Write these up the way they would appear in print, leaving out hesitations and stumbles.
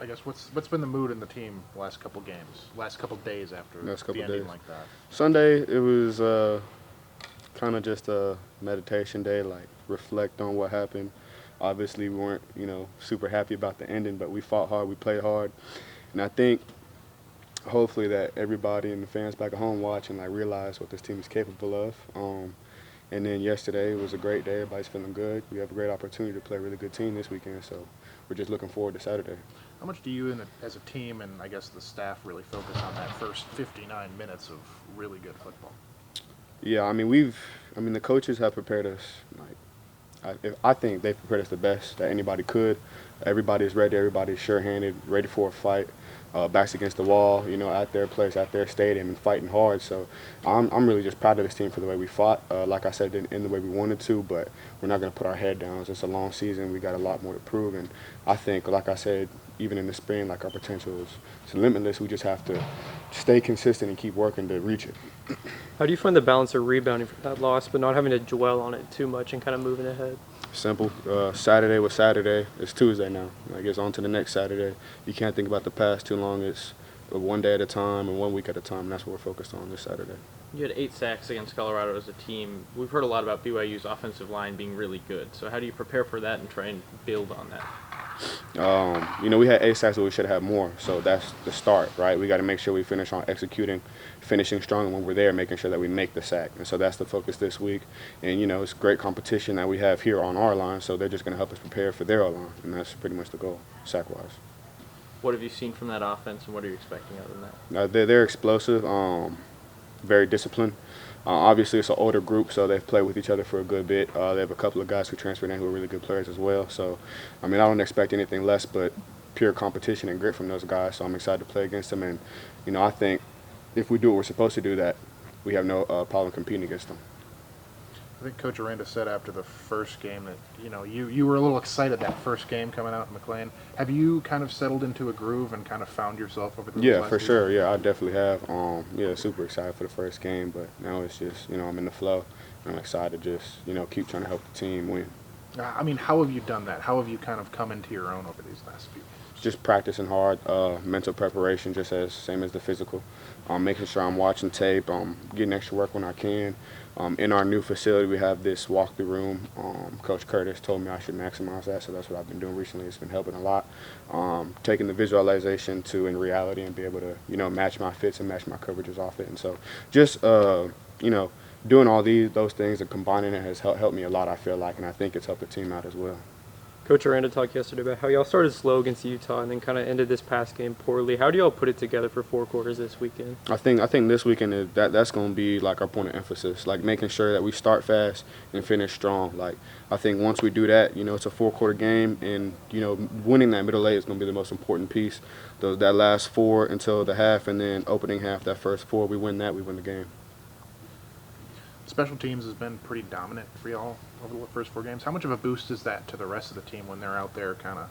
I guess what's been the mood in the team the last couple games, last couple days after Last couple the ending days. like that? Sunday, it was kind of just a meditation day, like reflect on what happened. Obviously, we weren't, super happy about the ending, but we fought hard, we played hard, and I think hopefully that everybody and the fans back at home watching like realize what this team is capable of. And then yesterday it was a great day. Everybody's feeling good. We have a great opportunity to play a really good team this weekend, so we're just looking forward to Saturday. How much do you, as a team, and I guess the staff, really focus on that first 59 minutes of really good football? Yeah, the coaches have prepared us. I think they prepared us the best that anybody could. Everybody's ready. Everybody's sure-handed, ready for a fight. Backs against the wall, at their place, at their stadium, and fighting hard. So I'm really just proud of this team for the way we fought. Like I said, didn't end the way we wanted to, but we're not going to put our head down. It's a long season. We got a lot more to prove, and I think, like I said, even in the spring, like our potential is limitless. We just have to stay consistent and keep working to reach it. How do you find the balance of rebounding from that loss, but not having to dwell on it too much and kind of moving ahead? Simple. Saturday was Saturday. It's Tuesday now. Like it's on to the next Saturday. You can't think about the past too long. It's one day at a time and 1 week at a time. And that's what we're focused on this Saturday. You had 8 sacks against Colorado as a team. We've heard a lot about BYU's offensive line being really good. So how do you prepare for that and try and build on that? We had 8 sacks, but we should have had more. So that's the start, right? We got to make sure we finish on executing, finishing strong, and when we're there, making sure that we make the sack. And so that's the focus this week. And, it's great competition that we have here on our line, so they're just going to help us prepare for their line. And that's pretty much the goal, sack-wise. What have you seen from that offense, and what are you expecting out of that? They're explosive, very disciplined. Obviously, it's an older group, so they've played with each other for a good bit. They have a couple of guys who transferred in who are really good players as well. So, I don't expect anything less but pure competition and grit from those guys. So I'm excited to play against them. And, I think if we do what we're supposed to do, that we have no problem competing against them. I think Coach Aranda said after the first game that you were a little excited that first game coming out in McLean. Have you kind of settled into a groove and kind of found yourself over the Yeah, last for season? sure. Yeah, I definitely have. Super excited for the first game, but now it's just I'm in the flow. I'm excited to just keep trying to help the team win. How have you done that? How have you kind of come into your own over these last few games? Just practicing hard, mental preparation, just as same as the physical. Making sure I'm watching tape, getting extra work when I can. In our new facility, we have this walk-through room. Coach Curtis told me I should maximize that, so that's what I've been doing recently. It's been helping a lot. Taking the visualization to in reality and be able to, match my fits and match my coverages off it. And so just, doing all those things and combining it has helped me a lot, I feel like, and I think it's helped the team out as well. Coach Aranda talked yesterday about how y'all started slow against Utah and then kind of ended this past game poorly. How do y'all put it together for 4 quarters this weekend? I think this weekend that's going to be like our point of emphasis, like making sure that we start fast and finish strong. Like I think once we do that, it's a 4-quarter game, and winning that middle 8 is going to be the most important piece. That last 4 until the half, and then opening half, that first 4, we win that, we win the game. Special teams has been pretty dominant for y'all over the first 4 games. How much of a boost is that to the rest of the team when they're out there kind of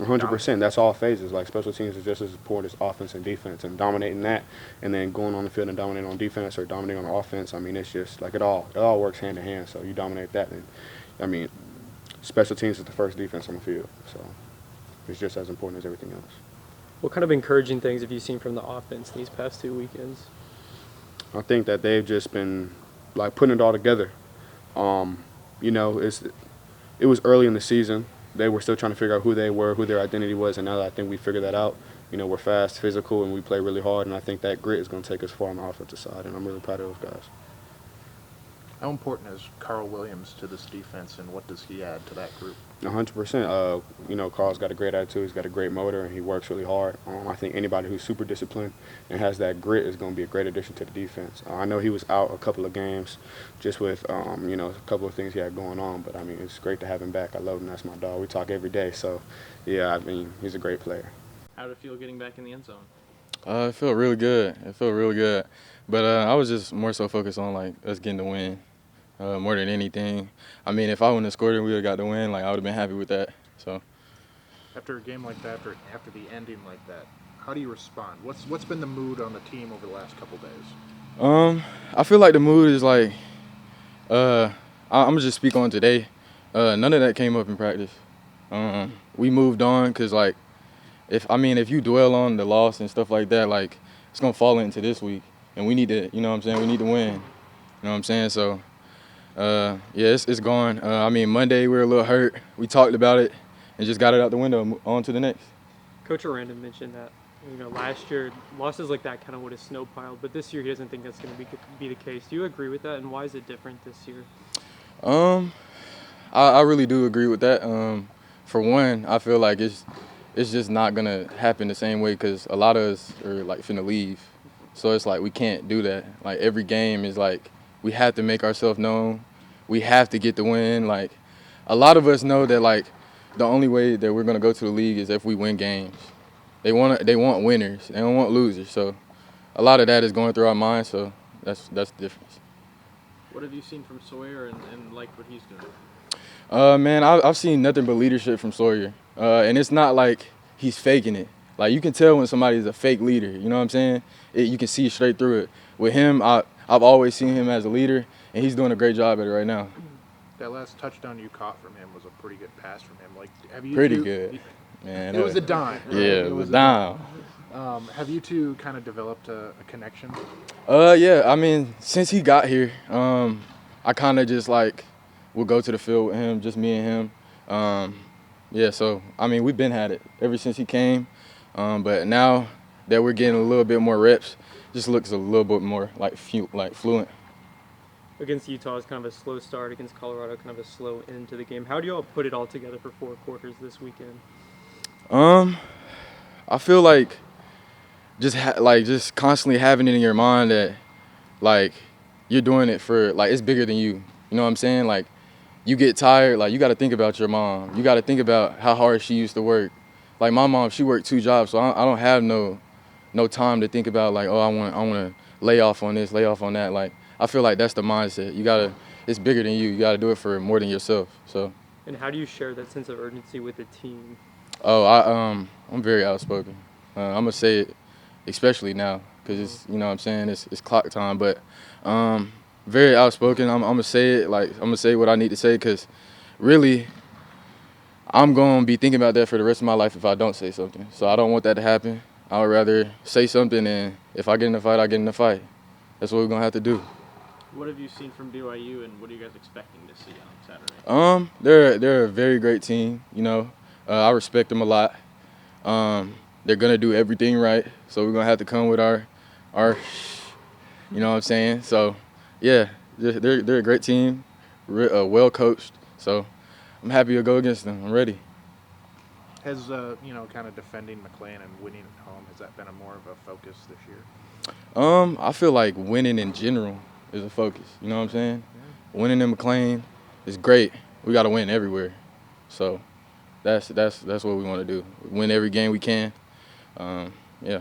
100%. That's all phases. Like special teams is just as important as offense and defense, and dominating that, and then going on the field and dominating on defense or dominating on offense. It's just like it all works hand in hand. So you dominate that, and special teams is the first defense on the field. So it's just as important as everything else. What kind of encouraging things have you seen from the offense these past 2 weekends? I think that they've just been like putting it all together. It was early in the season. They were still trying to figure out who they were, who their identity was, and now that I think we figured that out. We're fast, physical, and we play really hard, and I think that grit is going to take us far on the offensive side, and I'm really proud of those guys. How important is Carl Williams to this defense, and what does he add to that group? 100%. Carl's got a great attitude. He's got a great motor, and he works really hard. I think anybody who's super disciplined and has that grit is going to be a great addition to the defense. I know he was out a couple of games just with, a couple of things he had going on, but, it's great to have him back. I love him. That's my dog. We talk every day. So, yeah, he's a great player. How did it feel getting back in the end zone? It felt really good. But I was just more so focused on, us getting the win. More than anything. If I wouldn't have scored and we would have got the win, I would have been happy with that. So, after a game like that, after the ending like that, how do you respond? What's been the mood on the team over the last couple days? I feel like the mood is I'm gonna just speak on today. None of that came up in practice. We moved on because if you dwell on the loss and stuff like that, like it's gonna fall into this week, and we need to, you know what I'm saying, we need to win. You know what I'm saying? So, yeah, it's gone. Monday we were a little hurt. We talked about it and just got it out the window. On to the next. Coach Aranda mentioned that, last year losses like that kind of would have snowpiled, but this year he doesn't think that's going to be the case. Do you agree with that, and why is it different this year? I really do agree with that. For one, I feel like it's just not gonna happen the same way because a lot of us are like finna leave, so it's like we can't do that. Like every game is like we have to make ourselves known. We have to get the win. Like a lot of us know that like the only way that we're gonna go to the league is if we win games. They want winners. They don't want losers. So a lot of that is going through our minds. So that's the difference. What have you seen from Sawyer and like what he's doing? Man, I've seen nothing but leadership from Sawyer, and it's not like he's faking it. Like you can tell when somebody's a fake leader. You know what I'm saying? You can see straight through it. With him, I've always seen him as a leader, and he's doing a great job at it right now. That last touchdown you caught from him was a pretty good pass from him. Like, have you Pretty two, good, man. It was a dime. Right? Yeah, it was a dime. Have you two kind of developed a connection? Yeah. Since he got here, I kind of just like would go to the field with him, just me and him. Yeah, so we've been had it ever since he came, but now that we're getting a little bit more reps, just looks a little bit more like fluent. Against Utah is kind of a slow start. Against Colorado, kind of a slow end to the game. How do you all put it all together for 4 quarters this weekend? I feel like just constantly having it in your mind that like you're doing it for like it's bigger than you. You know what I'm saying? Like you get tired, like you got to think about your mom. You got to think about how hard she used to work. Like my mom, she worked 2 jobs, so I don't have no time to think about like, oh, I want to lay off on this, lay off on that. Like I feel like that's the mindset. It's bigger than you. You got to do it for more than yourself. So. And how do you share that sense of urgency with the team? Oh, I'm very outspoken. I'm gonna say it, especially now, because it's you know what I'm saying it's clock time. But very outspoken. I'm gonna say it I'm gonna say what I need to say, because really I'm gonna be thinking about that for the rest of my life if I don't say something. So I don't want that to happen. I would rather say something, and if I get in a fight, I get in a fight. That's what we're gonna have to do. What have you seen from BYU, and what are you guys expecting to see on Saturday? They're a very great team. I respect them a lot. They're gonna do everything right, so we're gonna have to come with our, you know what I'm saying. So, yeah, they're a great team, well coached. So, I'm happy to go against them. I'm ready. Has kind of defending McLean and winning at home, has that been more of a focus this year? I feel like winning in general is a focus. You know what I'm saying? Yeah. Winning in McLean is great. We got to win everywhere. So that's what we want to do. Win every game we can. Yeah.